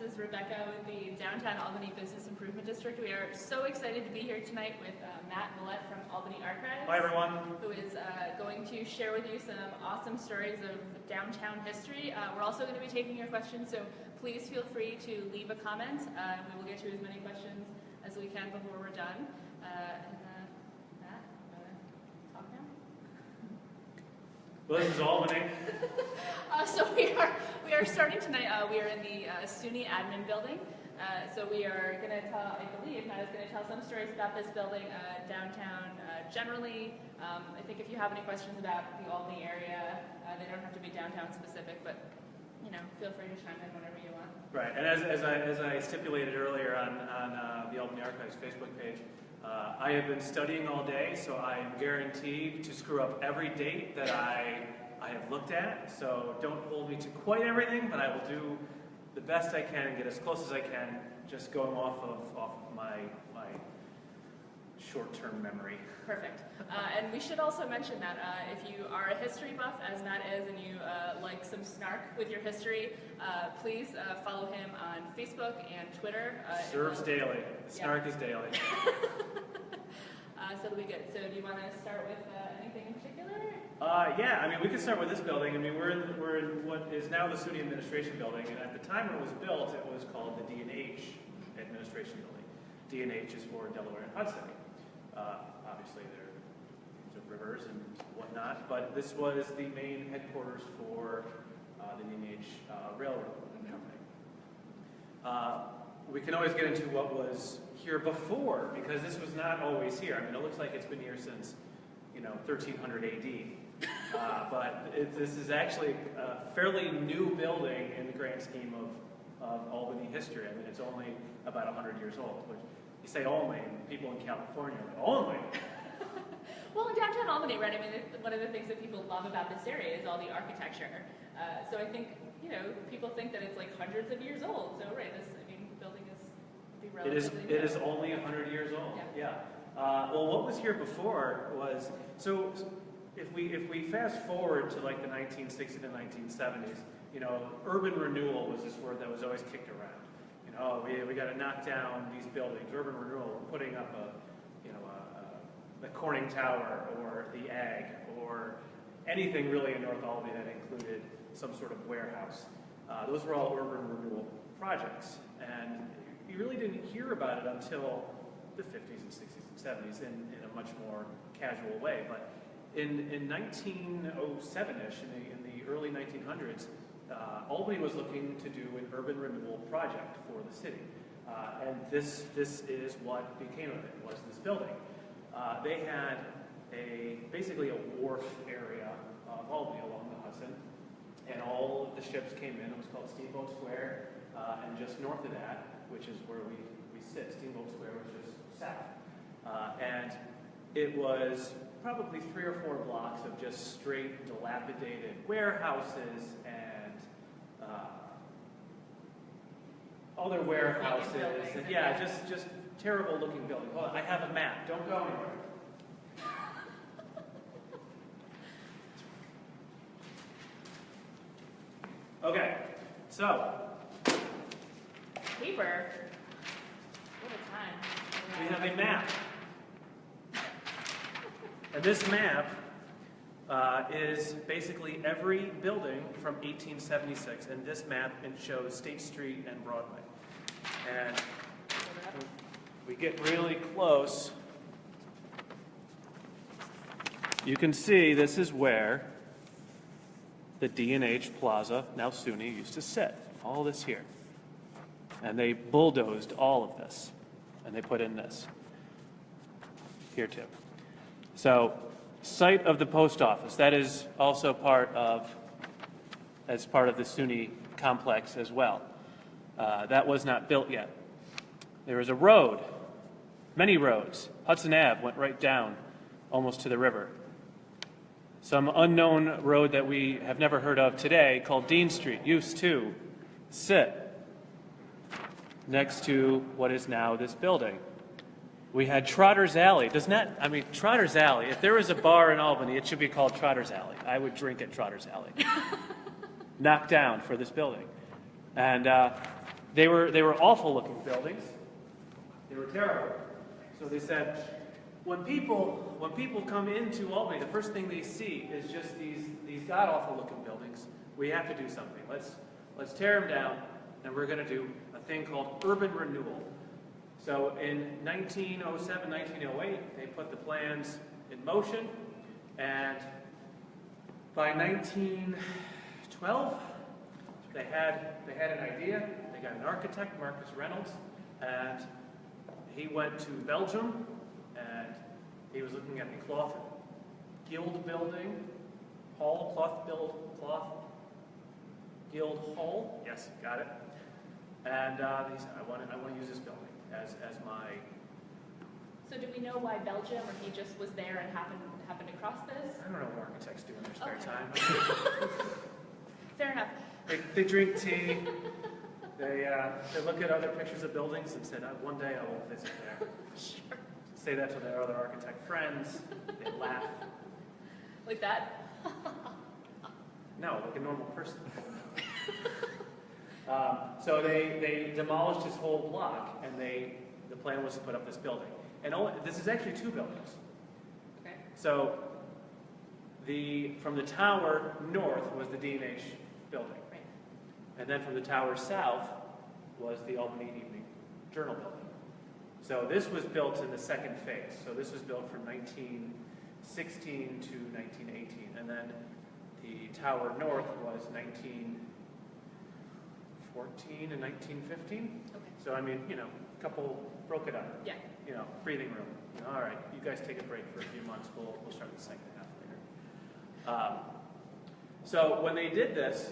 This is Rebecca with the Downtown Albany Business Improvement District. We are so excited to be here tonight with Matt Millett from Albany Archives. Hi, everyone. Who is going to share with you some awesome stories of downtown history. We're also going to be taking your questions, so please feel free to leave a comment. We will get to as many questions as we can before we're done. Matt, talk now? Well, this is Albany. So we are starting tonight. We are in the SUNY admin building. So we are going to tell, I believe, Matt is going to tell some stories about this building, downtown generally. I think if you have any questions about the Albany area, they don't have to be downtown specific, but feel free to chime in whenever you want. Right, and as I stipulated earlier on the Albany Archives Facebook page, I have been studying all day, so I am guaranteed to screw up every date that I have looked at. So don't hold me to quite everything, but I will do the best I can and get as close as I can, just going off of my short-term memory. Perfect. And we should also mention that if you are a history buff, as Matt is, and you like some snark with your history, please follow him on Facebook and Twitter. Serves daily. Snark is daily. So it'll be good. So do you want to start with anything in particular? Yeah, I mean, we could start with this building. I mean, we're in what is now the SUNY Administration Building, and at the time it was built, it was called the D&H Administration Building. D&H is for Delaware and Hudson. Obviously, there are rivers and whatnot, but this was the main headquarters for the D&H Railroad Company. We can always get into what was here before, because this was not always here. I mean, it looks like it's been here since 1300 AD. But this is actually a fairly new building in the grand scheme of Albany history. I mean, it's only about 100 years old, which you say only, and people in California are like, only? Well, in downtown Albany, right, I mean, one of the things that people love about this area is all the architecture. So I think, people think that it's like hundreds of years old. So, right, this, building is relatively new. It is only 100 years old, yeah. Well, what was here before was, so if we fast forward to like the 1960s and 1970s, urban renewal was this word that was always kicked around. We got to knock down these buildings. Urban renewal, we're putting up the Corning Tower or the Ag or anything really in North Albany that included some sort of warehouse. Those were all urban renewal projects, and you really didn't hear about it until the 50s and 60s and 70s in a much more casual way. But in 1907-ish, in the early 1900s, Albany was looking to do an urban renewal project for the city. And this is what became of it, was this building. They had basically a wharf area of Albany along the Hudson, and all of the ships came in. It was called Steamboat Square, and just north of that, which is where we sit, Steamboat Square, which is south. And it was probably 3 or 4 blocks of just straight dilapidated warehouses and other warehouses. And yeah, just terrible looking buildings. Hold on, I have a map. Don't go anywhere. Okay, so. Paper. What a time. We have a map. And this map is basically every building from 1876. And this map, it shows State Street and Broadway. And we get really close. You can see this is where the D&H Plaza, now SUNY, used to sit. All this here. And they bulldozed all of this. And they put in this. Here too. So, site of the post office. That is also part of the SUNY complex as well. That was not built yet. There was a road, many roads. Hudson Ave went right down almost to the river. Some unknown road that we have never heard of today called Dean Street used to sit next to what is now this building. We had Trotter's Alley. Trotter's Alley, if there was a bar in Albany, it should be called Trotter's Alley. I would drink at Trotter's Alley. Knocked down for this building. And They were awful looking buildings. They were terrible. So they said, when people come into Albany, the first thing they see is just these god awful looking buildings. We have to do something. Let's tear them down, and we're going to do a thing called urban renewal. So in 1907, 1908, they put the plans in motion, and by 1912, they had an idea. They got an architect, Marcus Reynolds, and he went to Belgium, and he was looking at the cloth guild building, cloth guild hall. Yes, got it. And he said, I want to use this building as my. So do we know why Belgium, or he just was there and happened across this? I don't know what architects do in their spare time. Fair enough. They drink tea. They look at other pictures of buildings and said, one day I will visit there. Sure. Say that to their other architect friends. They laugh. Like that? No, like a normal person. So they demolished his whole block, and the plan was to put up this building. And this is actually two buildings. Okay. So from the tower north was the D&H building. Right. And then from the tower south was the Albany Evening Journal building. So this was built in the second phase. So this was built from 1916 to 1918. And then the tower north was 1914 and 1915. Okay. So, I mean, a couple broke it up. Yeah. Breathing room. All right, you guys take a break for a few months. We'll start the second half later. So when they did this,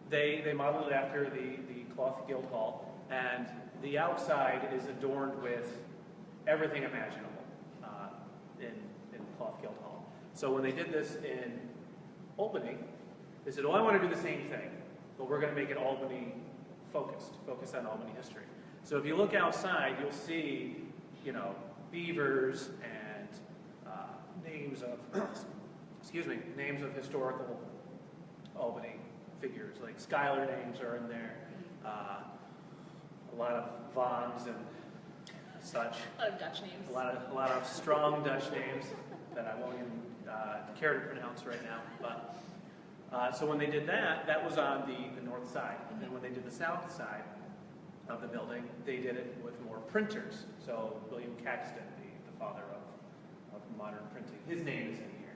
they modeled it after the Cloth Guild Hall, and the outside is adorned with everything imaginable in Cloth Guild Hall. So when they did this in Albany, they said, I want to do the same thing, but we're going to make it Albany focused on Albany history. So if you look outside, you'll see, beavers and names of, names of historical Albany figures. Like Schuyler names are in there. A lot of Vons and such. A lot of Dutch names. A lot of strong Dutch names that I won't even care to pronounce right now. But so when they did that was on the north side. And then when they did the south side of the building, they did it with more printers. So William Caxton, the father of modern printing, his name is in here.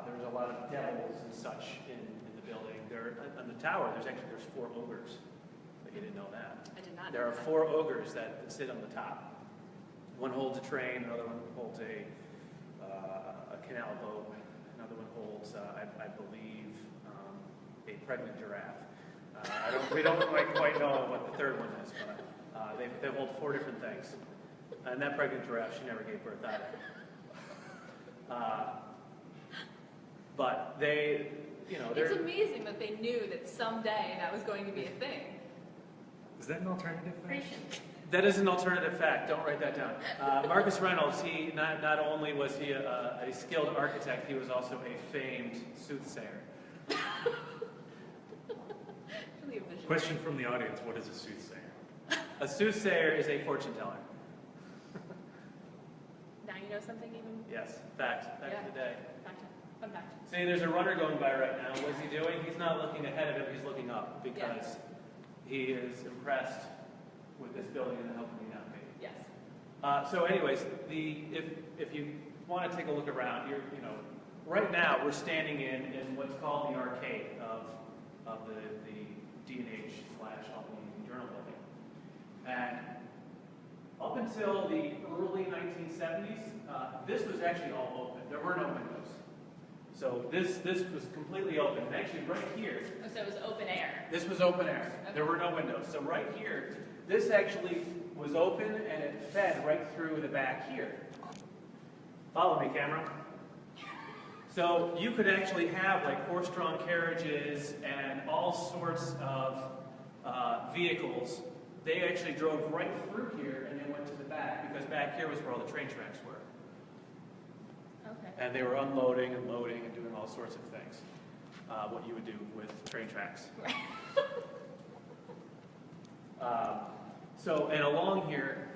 There was a lot of devils and such in the building. On the tower, there's 4 ogres. But you didn't know that. I did not. There are 4 ogres that sit on the top. One holds a train, another one holds a canal boat, another one holds, I believe, a pregnant giraffe. We don't quite know what the third one is, but they hold 4 different things. And that pregnant giraffe, she never gave birth either. But they, it's amazing that they knew that someday that was going to be a thing. Is that an alternative fact? That is an alternative fact. Don't write that down. Marcus Reynolds, he not only was he a skilled architect, he was also a famed soothsayer. Question from the audience, what is a soothsayer? A soothsayer is a fortune teller. Now you know something even? Yes, fact of the day. Fun fact. See, there's a runner going by right now. What is he doing? He's not looking ahead of him, he's looking up because he is impressed with this building and how can he not be? Yes. So anyways, if you want to take a look around, right now we're standing in what's called the arcade of the D&H/Albany Journal building. And up until the early 1970s, this was actually all open. There were no windows. So this was completely open. And actually right here. Oh, so it was open air. This was open air. Okay. There were no windows. So right here, this actually was open and it fed right through the back here. Follow me, camera. So you could actually have like horse-drawn carriages and all sorts of vehicles. They actually drove right through here and they went to the back because back here was where all the train tracks were. Okay. And they were unloading and loading and doing all sorts of things. What you would do with train tracks. And along here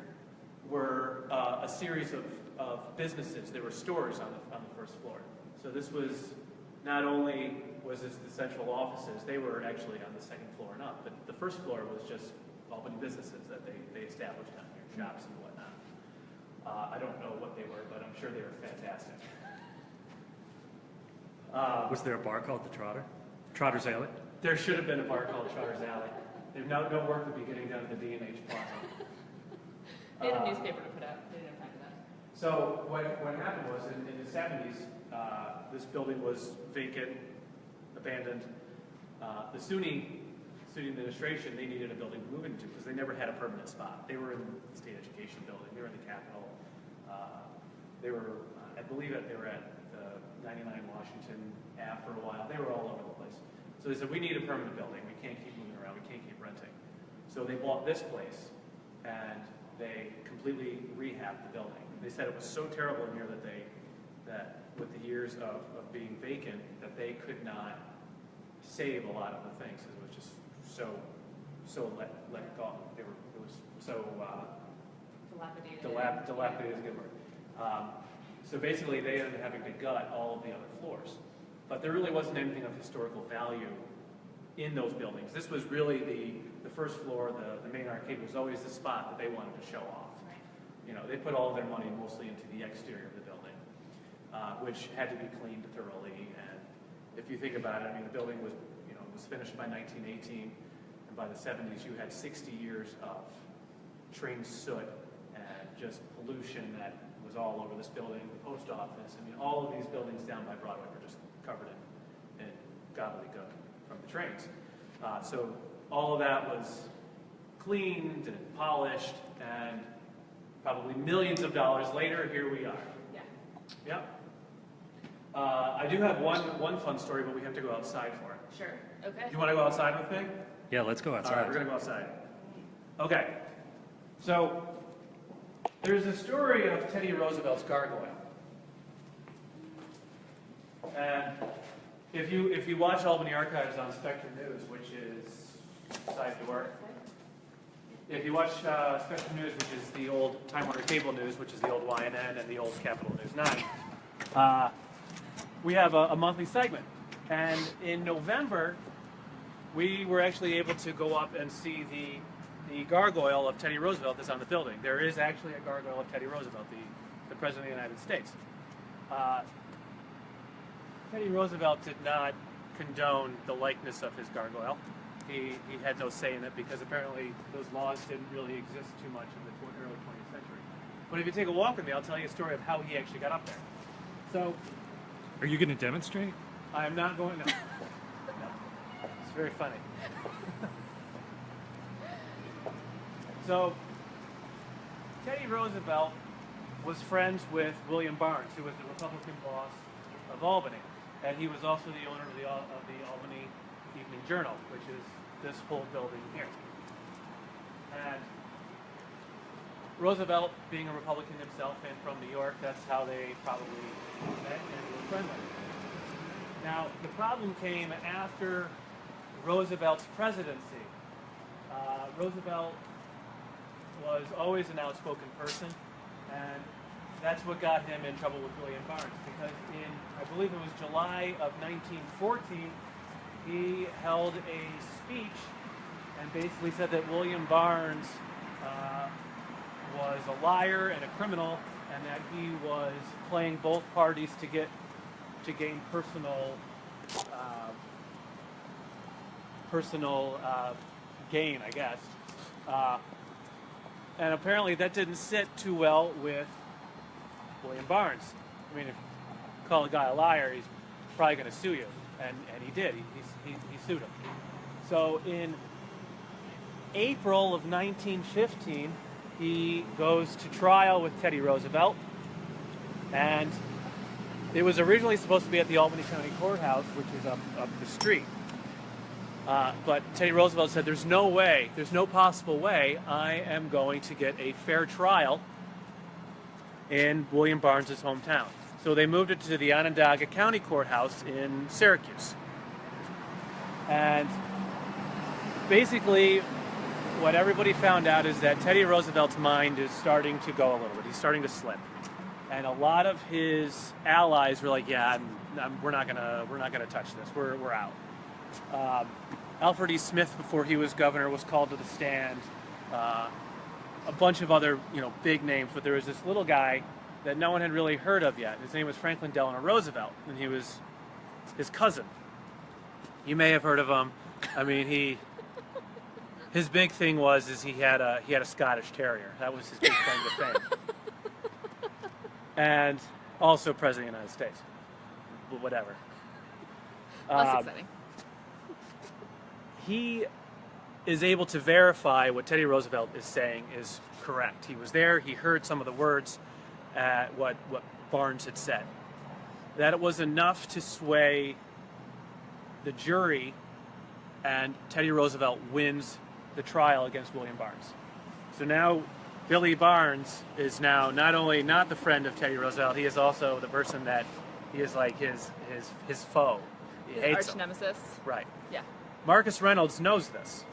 were a series of businesses. There were stores on the first floor. So this was, not only was this the central offices, they were actually on the second floor and up, but the first floor was just Albany businesses that they established down here, shops and whatnot. I don't know what they were, but I'm sure they were fantastic. Was there a bar called the Trotter? Trotter's Alley? There should have been a bar called Trotter's Alley. They've no work would be getting down to the D&H Plaza. They had a newspaper to put out. They didn't have time for that. So what happened was in the 70s, this building was vacant, abandoned. The SUNY administration, they needed a building to move into because they never had a permanent spot. They were in the state education building. They were in the Capitol. They were, I believe that they were at the 99 Washington Ave for a while. They were all over the place. So they said, we need a permanent building. We can't keep moving around. We can't keep renting. So they bought this place and they completely rehabbed the building. They said it was so terrible in here that with the years of being vacant, that they could not save a lot of the things. It was just so let go. It was so dilapidated is a good word. So basically, they ended up having to gut all of the other floors. But there really wasn't anything of historical value in those buildings. This was really the first floor, the main arcade was always the spot that they wanted to show off. Right. You know, they put all of their money mostly into the exterior of the building, which had to be cleaned thoroughly. And if you think about it, I mean, the building was finished by 1918, and by the 70s, you had 60 years of train soot and just pollution that was all over this building, the post office. I mean, all of these buildings down by Broadway were just covered in gobbledygook from the trains. So all of that was cleaned and polished, and probably millions of dollars later, here we are. Yeah. Yep. I do have one fun story, but we have to go outside for it. Sure. Okay. Do you want to go outside with me? Yeah, let's go outside. All right, we're going to go outside. Okay. So there's a story of Teddy Roosevelt's gargoyle. And if you watch Albany Archives on Spectrum News, which is side door, if you watch Spectrum News, which is the old Time Warner Cable News, which is the old YNN and the old Capital News 9, we have a monthly segment. And in November, we were actually able to go up and see the gargoyle of Teddy Roosevelt that's on the building. There is actually a gargoyle of Teddy Roosevelt, the President of the United States. Teddy Roosevelt did not condone the likeness of his gargoyle. He had no say in it because apparently those laws didn't really exist too much in the early 20th century. But if you take a walk with me, I'll tell you a story of how he actually got up there. So, are you going to demonstrate? I'm not going to. No. It's very funny. So, Teddy Roosevelt was friends with William Barnes, who was the Republican boss of Albany. And he was also the owner of the Albany Evening Journal, which is this whole building here. And Roosevelt, being a Republican himself and from New York, that's how they probably met and were friendly. Now, the problem came after Roosevelt's presidency. Roosevelt was always an outspoken person, and that's what got him in trouble with William Barnes, because in, I believe it was July of 1914, he held a speech and basically said that William Barnes was a liar and a criminal, and that he was playing both parties to gain personal gain, I guess. And apparently that didn't sit too well with William Barnes. I mean, if you call a guy a liar, he's probably going to sue you, and he did. He sued him. So in April of 1915, he goes to trial with Teddy Roosevelt, and it was originally supposed to be at the Albany County Courthouse, which is up the street. But Teddy Roosevelt said, there's no possible way I am going to get a fair trial in William Barnes' hometown. So they moved it to the Onondaga County Courthouse in Syracuse. And basically, what everybody found out is that Teddy Roosevelt's mind is starting to go a little bit. He's starting to slip, and a lot of his allies were like, "Yeah, we're not gonna touch this. We're out." Alfred E. Smith, before he was governor, was called to the stand. A bunch of other, big names, but there was this little guy that no one had really heard of yet. His name was Franklin Delano Roosevelt, and he was his cousin. You may have heard of him. I mean, his big thing was he had a Scottish Terrier. That was his big claim to fame. And also President of the United States. Whatever. That's exciting. He is able to verify what Teddy Roosevelt is saying is correct. He was there. He heard some of the words what Barnes had said. That it was enough to sway the jury, and Teddy Roosevelt wins the trial against William Barnes. So now Billy Barnes is now not only not the friend of Teddy Roosevelt, he is also the person that he is like his foe. He hates arch him. nemesis. Right. Yeah. Marcus Reynolds knows this,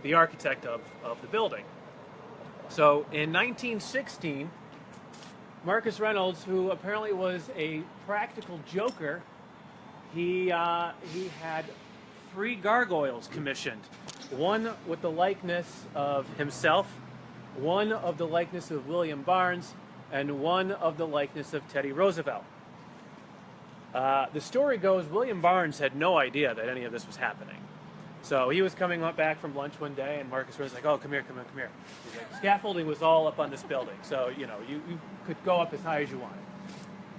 the architect of the building. So in 1916, Marcus Reynolds, who apparently was a practical joker, he had 3 gargoyles commissioned. One with the likeness of himself, one of the likeness of William Barnes, and one of the likeness of Teddy Roosevelt. The story goes William Barnes had no idea that any of this was happening. So he was coming back from lunch one day, and Marcus was like, "Oh, come here. He's like, scaffolding was all up on this building, so you could go up as high as you wanted."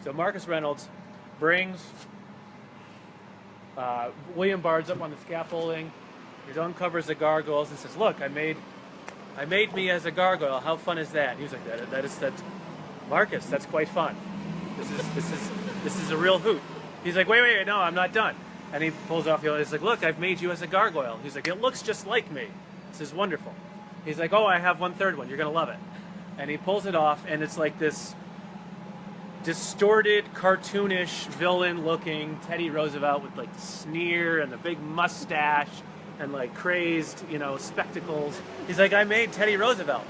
So Marcus Reynolds brings William Barnes up on the scaffolding. He uncovers the gargoyles and says, "Look, I made me as a gargoyle. How fun is that?" And he was like, "That's Marcus. That's quite fun. This is a real hoot." He's like, "Wait, no, I'm not done." And he pulls off the other. He's like, "Look, I've made you as a gargoyle." He's like, "It looks just like me. This is wonderful." He's like, "Oh, I have one third one. You're gonna love it." And he pulls it off, and it's like this distorted, cartoonish, villain-looking Teddy Roosevelt with like the sneer and the big mustache and like crazed, spectacles. He's like, "I made Teddy Roosevelt."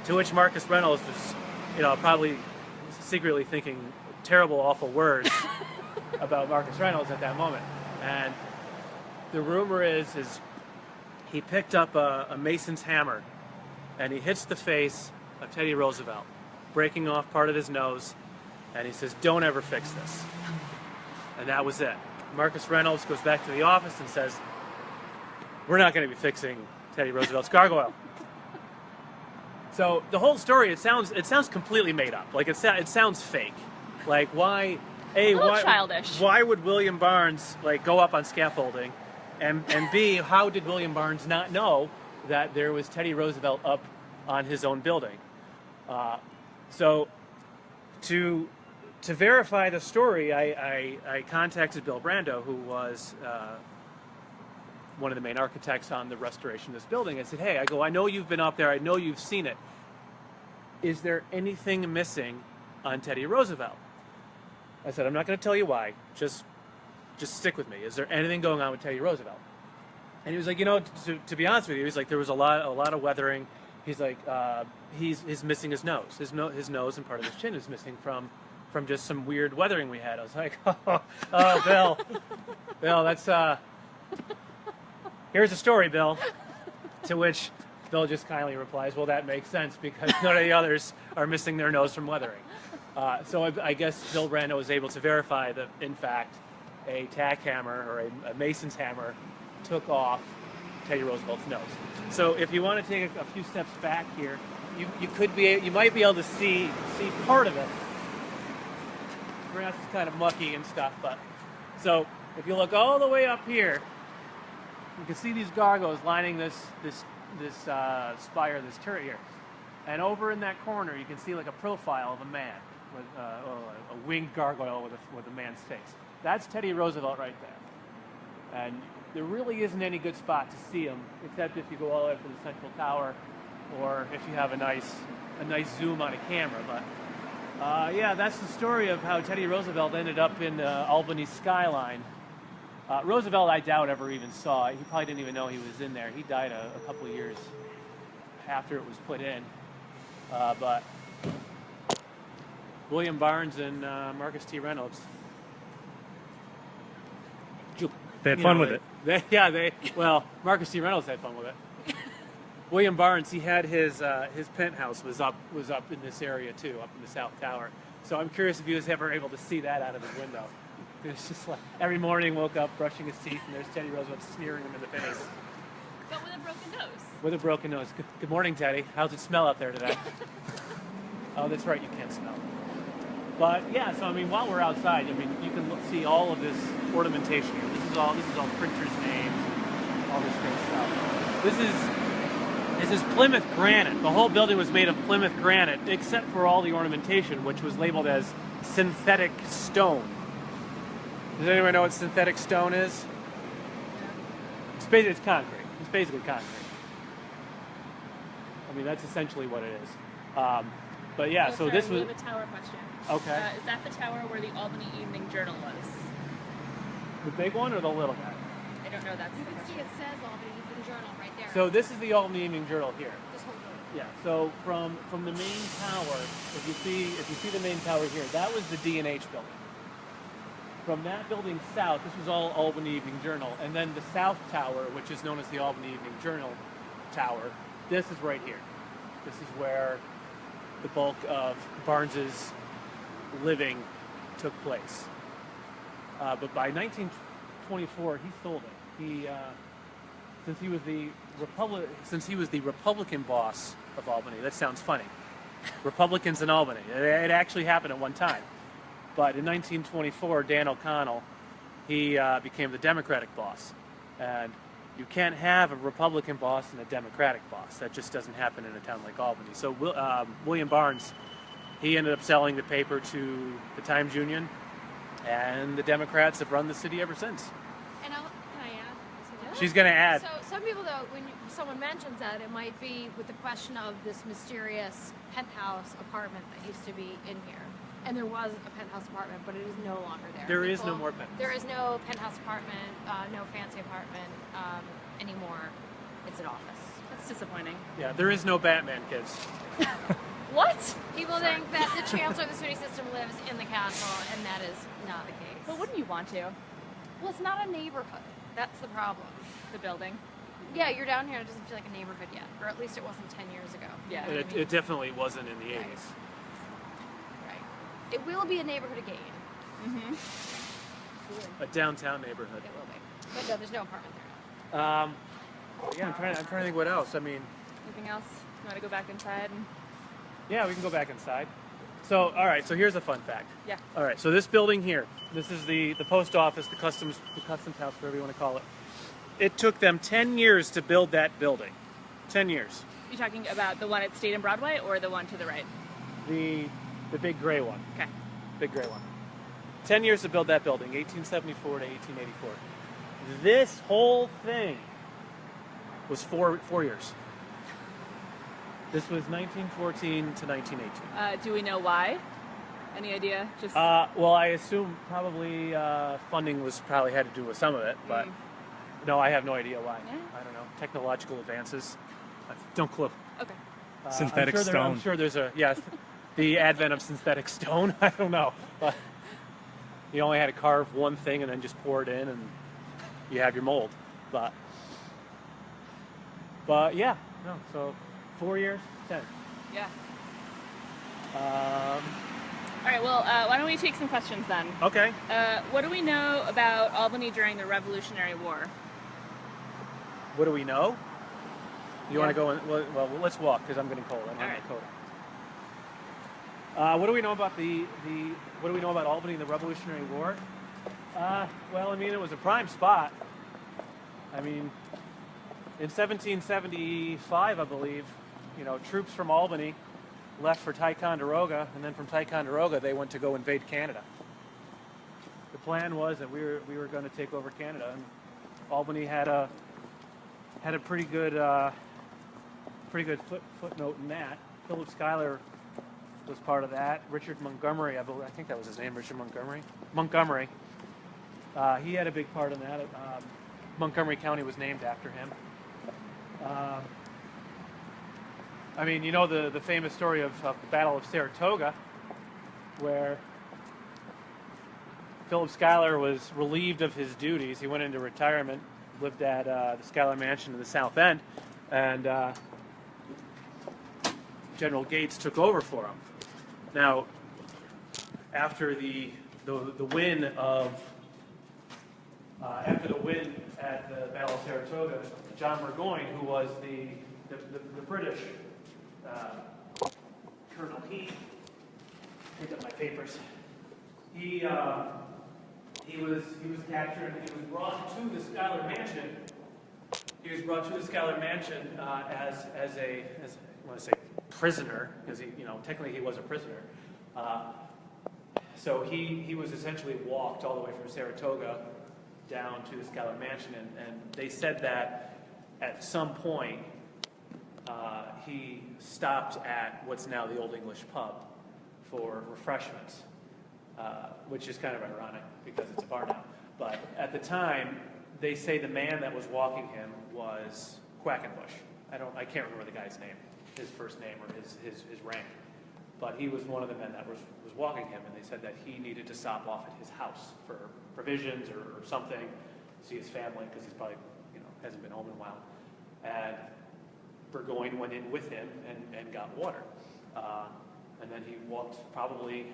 To which Marcus Reynolds was, probably secretly thinking terrible, awful words about Marcus Reynolds at that moment. And the rumor is he picked up a mason's hammer and he hits the face of Teddy Roosevelt, breaking off part of his nose, and he says, "Don't ever fix this." And that was it. Marcus Reynolds goes back to the office and says, "We're not going to be fixing Teddy Roosevelt's gargoyle." So the whole story, it sounds completely made up. Like it sounds fake. Like why? Childish. Why would William Barnes go up on scaffolding, and B, how did William Barnes not know that there was Teddy Roosevelt up on his own building? So to verify the story, I contacted Bill Brando, who was one of the main architects on the restoration of this building. I said, "Hey, I know you've been up there. I know you've seen it. Is there anything missing on Teddy Roosevelt?" I said, "I'm not going to tell you why. Just stick with me. Is there anything going on with Teddy Roosevelt?" And he was like, to be honest with you, he's like, there was a lot of weathering. He's like, he's missing his nose. His nose and part of his chin is missing from just some weird weathering we had. I was like, oh, Bill, that's here's the story, Bill. To which Bill just kindly replies, "Well, that makes sense because none of the others are missing their nose from weathering." So I guess Bill Brando was able to verify that, in fact, a tack hammer or a mason's hammer took off Teddy Roosevelt's nose. So if you want to take a few steps back here, you might be able to see part of it. Grass is kind of mucky and stuff, but so if you look all the way up here, you can see these gargoyles lining this spire, this turret here. And over in that corner, you can see like a profile of a man with a winged gargoyle with a man's face. That's Teddy Roosevelt right there. And there really isn't any good spot to see him, except if you go all the way up to the Central Tower, or if you have a nice zoom on a camera. But yeah, that's the story of how Teddy Roosevelt ended up in Albany skyline. Roosevelt, I doubt, ever even saw it. He probably didn't even know he was in there. He died a couple years after it was put in. But William Barnes and Marcus T. Reynolds. They had fun with it. Well, Marcus T. Reynolds had fun with it. William Barnes, he had his penthouse was up in this area too, up in the South Tower. So I'm curious if he was ever able to see that out of his window. It's just like every morning woke up brushing his teeth and there's Teddy Roosevelt sneering him in the face. But with a broken nose. With a broken nose. Good morning, Teddy. How's it smell out there today? Oh, that's right, you can't smell. But yeah, so I mean, while we're outside, I mean, you can see all of this ornamentation here. This is all printers' names, all this great stuff. This is Plymouth granite. The whole building was made of Plymouth granite, except for all the ornamentation, which was labeled as synthetic stone. Does anyone know what synthetic stone is? It's concrete. It's basically concrete. I mean, that's essentially what it is. But yeah, so this was... We have a tower question. Okay. Is that the tower where the Albany Evening Journal was? The big one or the little guy? I don't know. That's You can see it says Albany Evening Journal right there. So this is the Albany Evening Journal here. This whole building. Yeah. So from the main tower, if you see the main tower here, that was the D&H building. From that building south, this was all Albany Evening Journal, and then the South Tower, which is known as the Albany Evening Journal Tower, this is right here. This is where the bulk of Barnes's living took place. But by 1924, he sold it. Since he was the Republican boss of Albany. That sounds funny. Republicans in Albany. It actually happened at one time. But in 1924, Dan O'Connell, he became the Democratic boss. And you can't have a Republican boss and a Democratic boss. That just doesn't happen in a town like Albany. So William Barnes, he ended up selling the paper to the Times-Union, and the Democrats have run the city ever since. And can I add? She's going to add. So some people, though, when someone mentions that, it might be with the question of this mysterious penthouse apartment that used to be in here. And there was a penthouse apartment, but it is no longer there. There is no more penthouse. There is no penthouse apartment, no fancy apartment anymore. It's an office. That's disappointing. Yeah, there is no Batman, kids. What? People think that the Chancellor of the SUNY system lives in the castle, and that is not the case. But wouldn't you want to? Well, it's not a neighborhood. That's the problem. The building? Yeah, you're down here, it doesn't feel like a neighborhood yet. Or at least it wasn't 10 years ago. Yeah. You know what I mean? It definitely wasn't in the 80s. Right. It will be a neighborhood again. Mm-hmm. A downtown neighborhood. It will be. But no, there's no apartment there now. Yeah, I'm trying to think what else. I mean, Anything else? You want to go back inside? yeah, we can go back inside. So, all right, so here's a fun fact. Yeah. All right, so this building here, this is the post office, the customs house, whatever you want to call it. It took them 10 years to build that building. 10 years. You talking about the one at State and Broadway or the one to the right? The big gray one. Okay. Big gray one. 10 years to build that building, 1874 to 1884. This whole thing was four years. This was 1914 to 1918. Do we know why? Any idea? Just Well, I assume probably funding was probably had to do with some of it, but no, I have no idea why. Yeah. I don't know. Technological advances. I don't clue. okay. Synthetic I'm stone. sure there's the advent of synthetic stone. I don't know. But you only had to carve one thing and then just pour it in, and you have your mold. But yeah, no. So 4 years, 10. Yeah. All right. Well, why don't we take some questions then? Okay. What do we know about Albany during the Revolutionary War? What do we know? You want to Yeah. go in? Well, let's walk because I'm getting cold. I don't have All right. my coat on. What do we know about what do we know about Albany in the Revolutionary War? Well, I mean, it was a prime spot. I mean, in 1775, I believe, troops from Albany left for Ticonderoga, and then from Ticonderoga they went to go invade Canada. The plan was that we were going to take over Canada, and Albany had a pretty good footnote in that. Philip Schuyler was part of that. Richard Montgomery, I think that was his name, Richard Montgomery. Montgomery. He had a big part in that. Montgomery County was named after him. I mean, you know the famous story of the Battle of Saratoga, where Philip Schuyler was relieved of his duties. He went into retirement, lived at the Schuyler Mansion in the South End, and General Gates took over for him. Now, after the win at the Battle of Saratoga, John Burgoyne, who was the British colonel, he picked up my papers. He was captured and he was brought to the Schuyler Mansion. He was brought to the Schuyler Mansion as I want to say prisoner, because technically he was a prisoner. So he was essentially walked all the way from Saratoga down to the Schuyler Mansion, and they said that at some point he stopped at what's now the Old English pub for refreshments, which is kind of ironic because it's a bar now. But at the time, they say the man that was walking him was Quackenbush. I can't remember the guy's name, his first name or his rank. But he was one of the men that was walking him, and they said that he needed to stop off at his house for provisions or something, see his family, because he's probably hasn't been home in a while. And Burgoyne went in with him and got water. And then he walked probably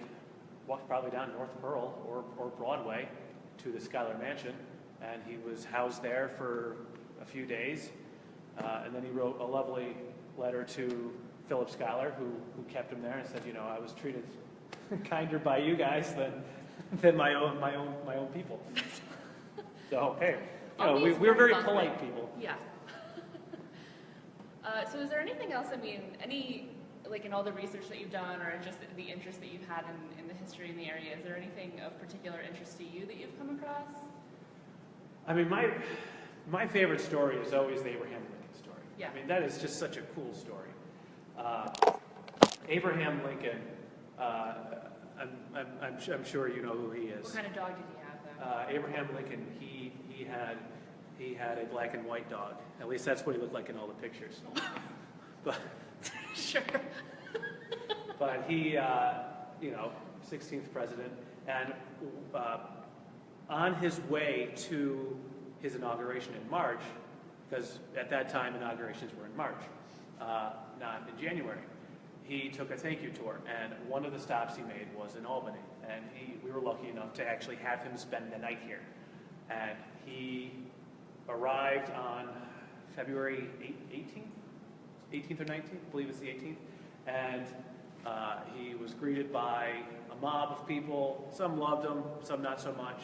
down North Pearl or Broadway to the Schuyler Mansion, and he was housed there for a few days. And then he wrote a lovely letter to Philip Schuyler, who kept him there, and said, I was treated kinder by you guys than my own people. So hey, we're very polite people. Yeah. So is there anything else? I mean, in all the research that you've done, or just the interest that you've had in the history in the area, is there anything of particular interest to you that you've come across? I mean, my favorite story is always the Abraham Lincoln story. Yeah. I mean, that is just such a cool story. Abraham Lincoln, I'm sure you know who he is. What kind of dog did he have, though? Abraham Lincoln, he had a black and white dog. At least that's what he looked like in all the pictures. But sure. But he, 16th president, and on his way to his inauguration in March, because at that time inaugurations were in March, not in January, he took a thank you tour, and one of the stops he made was in Albany, and we were lucky enough to actually have him spend the night here. And he arrived on February 18th or 19th, I believe it's the 18th, and he was greeted by a mob of people. Some loved him, some not so much.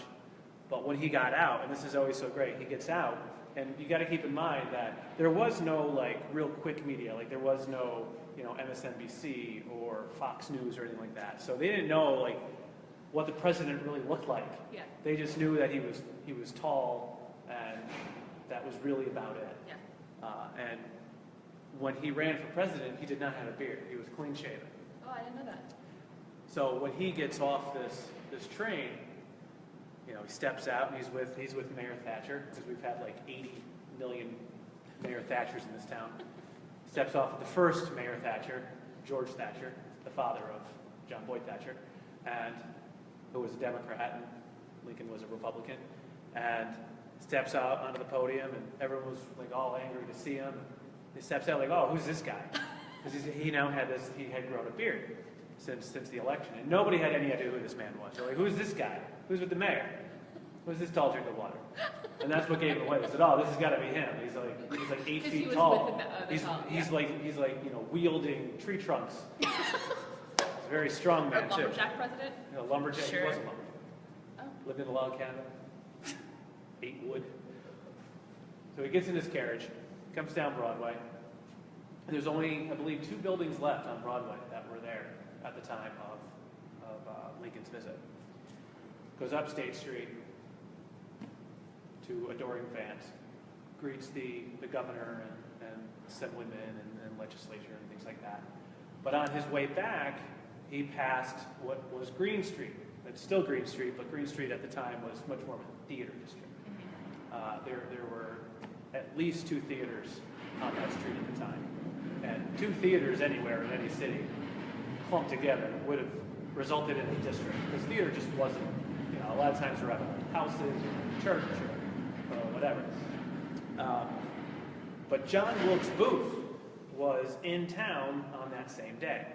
But when he got out, and this is always so great, he gets out, and you got to keep in mind that there was no real quick media, there was no MSNBC or Fox News or anything like that. So they didn't know what the president really looked like. Yeah. They just knew that he was tall, and that was really about it. Yeah. And when he ran for president, he did not have a beard. He was clean shaven. Oh, I didn't know that. So when he gets off this train, he steps out, and he's with Mayor Thatcher, because we've had 80 million Mayor Thatchers in this town. Steps off with the first Mayor Thatcher, George Thatcher, the father of John Boyd Thatcher, and who was a Democrat, and Lincoln was a Republican, and steps out onto the podium, and everyone was all angry to see him. He steps out oh, who's this guy? Because he had grown a beard since the election, and nobody had any idea who this man was. They're who's this guy? Who's with the mayor? Who's this tall drink of water? And that's what gave him away. They said, "Oh, this has got to be him. He's 8 feet tall. He's wielding tree trunks. He's a very strong man, too. Lumberjack president? Lumberjack. Sure. He was a lumberjack. Oh. Lived in a log cabin. Ate wood. So he gets in his carriage, comes down Broadway. And there's only, I believe, 2 buildings left on Broadway that were there at the time of Lincoln's visit. Goes up State Street to adoring fans, greets the governor and assemblymen and legislature and things like that. But on his way back, he passed what was Green Street. It's still Green Street, but Green Street at the time was much more of a theater district. There were at least 2 theaters on that street at the time. And two theaters anywhere in any city clumped together would have resulted in a district, because theater just wasn't, you know, a lot of times they're at houses or church or whatever. But John Wilkes Booth was in town on that same day.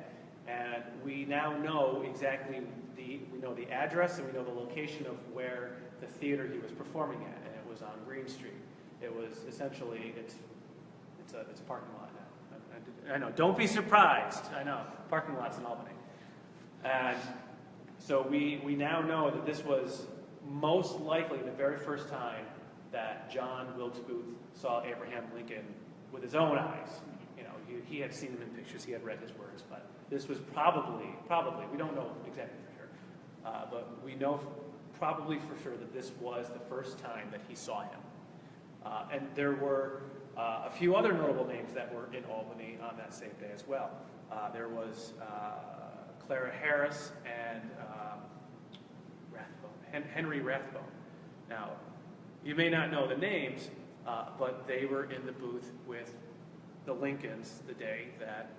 And we now know exactly we know the address and we know the location of where the theater he was performing at, and it was on Green Street. It was essentially, it's a parking lot now. I know, don't be surprised. I know, parking lots in Albany. And so we now know that this was most likely the very first time that John Wilkes Booth saw Abraham Lincoln with his own eyes. You know, he had seen him in pictures, he had read his words, but this was probably, we don't know exactly for sure, but we know probably for sure that this was the first time that he saw him. And there were a few other notable names that were in Albany on that same day as well. There was Clara Harris and Henry Rathbone. Now, you may not know the names, but they were in the booth with the Lincolns the day that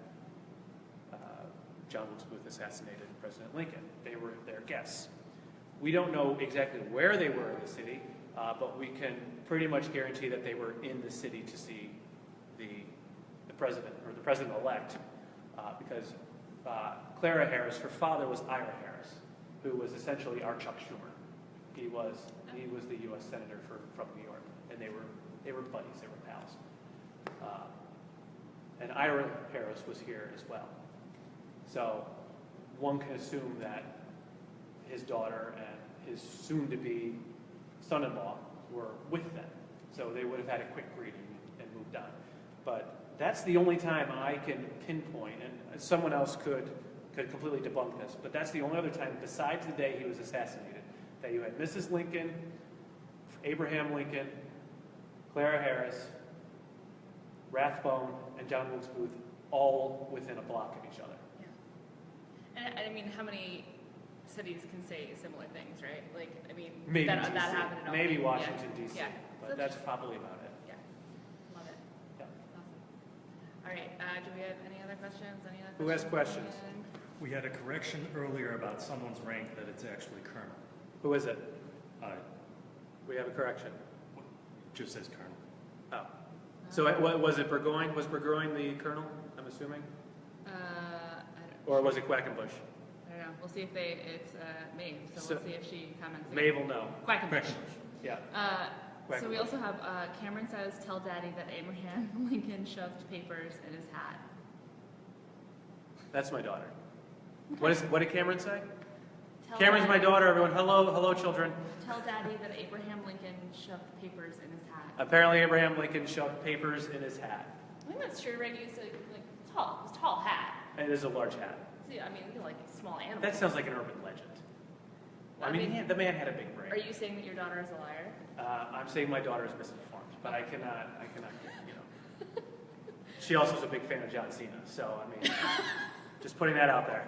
John Wilkes Booth assassinated President Lincoln. They were their guests. We don't know exactly where they were in the city, but we can pretty much guarantee that they were in the city to see the president, or the president-elect, because Clara Harris, her father was Ira Harris, who was essentially our Chuck Schumer. He was the U.S. Senator from New York, and they were buddies, they were pals. And Ira Harris was here as well. So one can assume that his daughter and his soon-to-be son-in-law were with them. So they would have had a quick greeting and moved on. But that's the only time I can pinpoint, and someone else could completely debunk this, but that's the only other time besides the day he was assassinated that you had Mrs. Lincoln, Abraham Lincoln, Clara Harris, Rathbone, and John Wilkes Booth all within a block of each other. Yeah. And I mean, how many cities can say similar things, right? Like, I mean, maybe that happened in Albany. Maybe Washington, D.C., Yeah. but that's probably about it. Yeah, love it. Yeah. Awesome. All right, do we have any other questions? Who has questions? We had a correction earlier about someone's rank that it's actually colonel. Who is it? It We have a correction. just says colonel. Oh. So what was it Burgoyne? Was Burgoyne the colonel, I'm assuming? I don't Or was it Quackenbush? I don't know. We'll see if it's Maeve, so we'll see if she comments. Maeve will know. Quackenbush. Yeah. So we also have Cameron says, "Tell Daddy that Abraham Lincoln shoved papers in his hat." That's my daughter. What did Cameron say? Tell Cameron's my Daddy- daughter, everyone. Hello, children. Tell Daddy that Abraham Lincoln shoved papers in his hat. Apparently, Abraham Lincoln shoved papers in his hat. I think that's true, right? You said like tall. It was a tall hat. And it is a large hat. See, I mean, like small animals. That sounds like an urban legend. Well, I mean, the man had a big brain. Are you saying that your daughter is a liar? I'm saying my daughter is misinformed, but I cannot, you know. She also is a big fan of John Cena, so I mean, just putting that out there.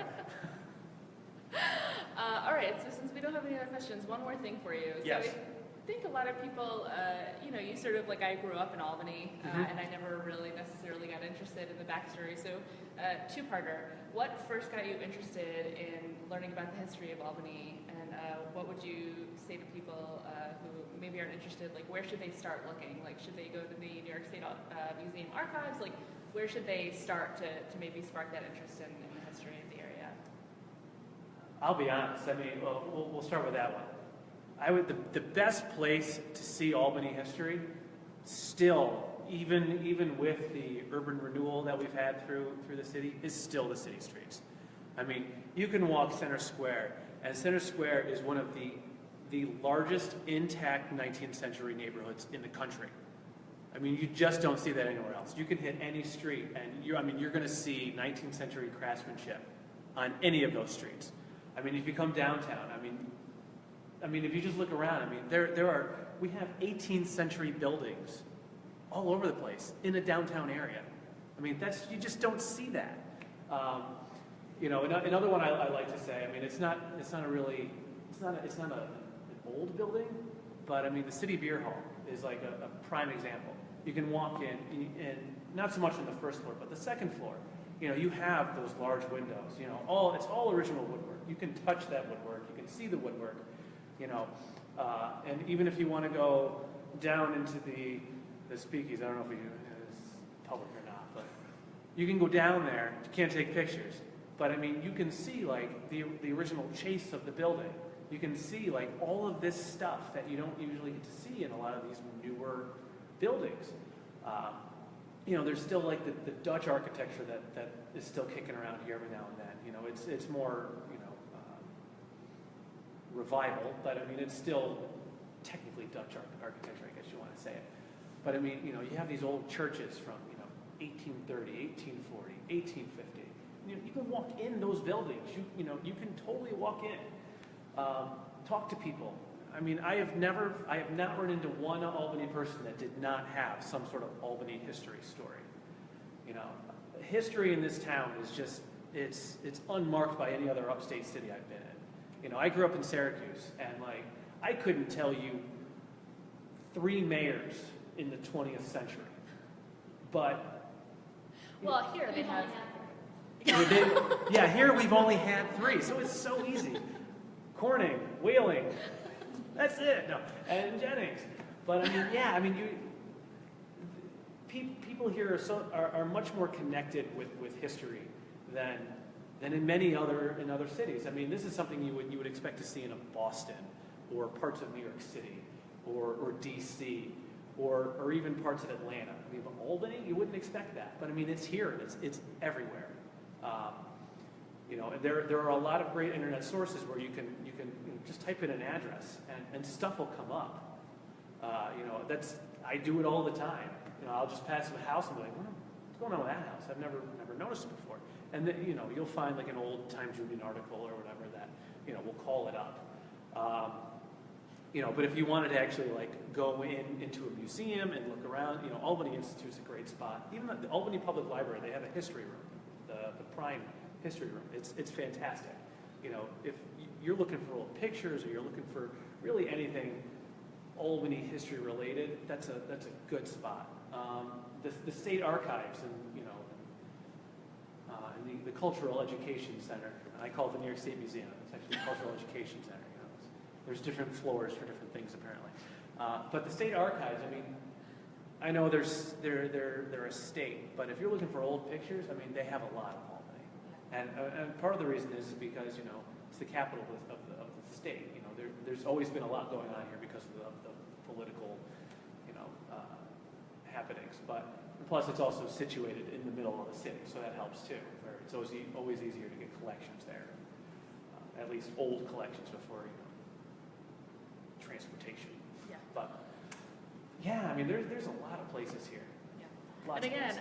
All right, so since we don't have any other questions, one more thing for you. Yes. So I think a lot of people, you know, you sort of, like I grew up in Albany, and I never really necessarily got interested in the backstory. So two-parter, what first got you interested in learning about the history of Albany, and what would you say to people who maybe aren't interested, like where should they start looking? Like should they go to the New York State Museum Archives? Like where should they start to maybe spark that interest in the history of the area? I'll be honest. I mean, well, we'll start with that one. The best place to see Albany history, still, even with the urban renewal that we've had through the city, is still the city streets. I mean, you can walk Center Square, and Center Square is one of the largest intact 19th century neighborhoods in the country. I mean, you just don't see that anywhere else. You can hit any street, and you're going to see 19th century craftsmanship on any of those streets. I mean, if you come downtown, I mean, if you just look around, I mean, we have 18th century buildings all over the place in a downtown area. I mean, you just don't see that. You know, another one I like to say, I mean, it's not an old building, but I mean, the City Beer Hall is like a prime example. You can walk in, and not so much on the first floor, but the second floor. You know, you have those large windows. You know, it's all original woodwork. You can touch that woodwork. You can see the woodwork. You know, and even if you want to go down into the speakeasy, I don't know if it's public or not, but you can go down there. You can't take pictures, but I mean, you can see like the original chase of the building. You can see like all of this stuff that you don't usually get to see in a lot of these newer buildings. You know, there's still like the Dutch architecture that is still kicking around here every now and then. You know, it's more, you know, revival, but I mean, it's still technically Dutch architecture, I guess you want to say it. But I mean, you know, you have these old churches from, you know, 1830, 1840, 1850. You can walk in those buildings. You know, you can totally walk in, talk to people. I mean, I have not run into one Albany person that did not have some sort of Albany history story. You know, history in this town is just, it's unmarked by any other upstate city I've been in. You know, I grew up in Syracuse, and like, I couldn't tell you 3 mayors in the 20th century. But well, here they have. Yeah, here we've only had 3, so it's so easy. Corning, Wheeling, that's it. No, and Jennings. But I mean, yeah, I mean, people here are much more connected with history than in many other cities. I mean, this is something you would expect to see in a Boston or parts of New York City or DC or even parts of Atlanta. I mean, but Albany, you wouldn't expect that. But I mean, it's here. It's everywhere. You know, there are a lot of great internet sources where you can just type in an address and stuff will come up. You know, I do it all the time. You know, I'll just pass a house and be like, what's going on with that house? I've never noticed it before. And then, you know, you'll find like an old Times Union article or whatever that, you know, will call it up. You know, but if you wanted to actually like go into a museum and look around, you know, Albany Institute's a great spot. Even the Albany Public Library, they have a history room, the Prime History Room. It's fantastic. You know, if you're looking for old pictures or you're looking for really anything Albany history related, that's a good spot. The State Archives and, you know, and the Cultural Education Center. I call it the New York State Museum. It's actually the Cultural Education Center. You know, there's different floors for different things apparently. But the State Archives, I mean, I know they're a state, but if you're looking for old pictures, I mean, they have a lot of Albany. And part of the reason is because, you know, it's the capital of the state. You know, there's always been a lot going on here because of the political, you know, happenings. But plus, it's also situated in the middle of the city, so that helps too. Where it's always easier to get collections there, at least old collections before, you know, transportation. Yeah. But yeah, I mean, there's a lot of places here. And again,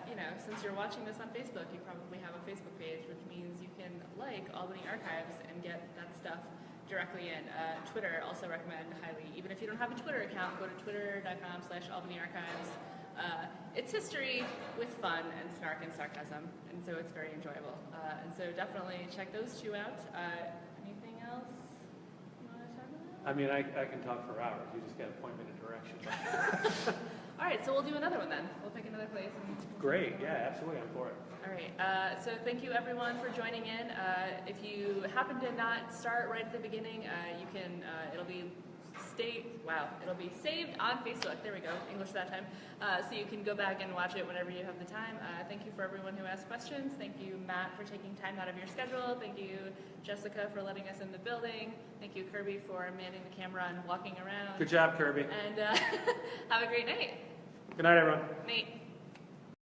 you know, since you're watching this on Facebook, you probably have a Facebook page, which means you can like Albany Archives and get that stuff directly in. Twitter, also recommend highly. Even if you don't have a Twitter account, go to twitter.com/Albany Archives. It's history with fun and snark and sarcasm, and so it's very enjoyable. And so definitely check those 2 out. Anything else you want to talk about? I mean, I can talk for hours. You just got to point me in a direction. All right, so we'll do another one then. We'll pick another place. Great, yeah, absolutely, I'm for it. All right, so thank you everyone for joining in. If you happen to not start right at the beginning, you can, it'll be saved on Facebook. There we go, English that time. So you can go back and watch it whenever you have the time. Thank you for everyone who asked questions. Thank you, Matt, for taking time out of your schedule. Thank you, Jessica, for letting us in the building. Thank you, Kirby, for manning the camera and walking around. Good job, Kirby. And have a great night. Good night, everyone. Nate.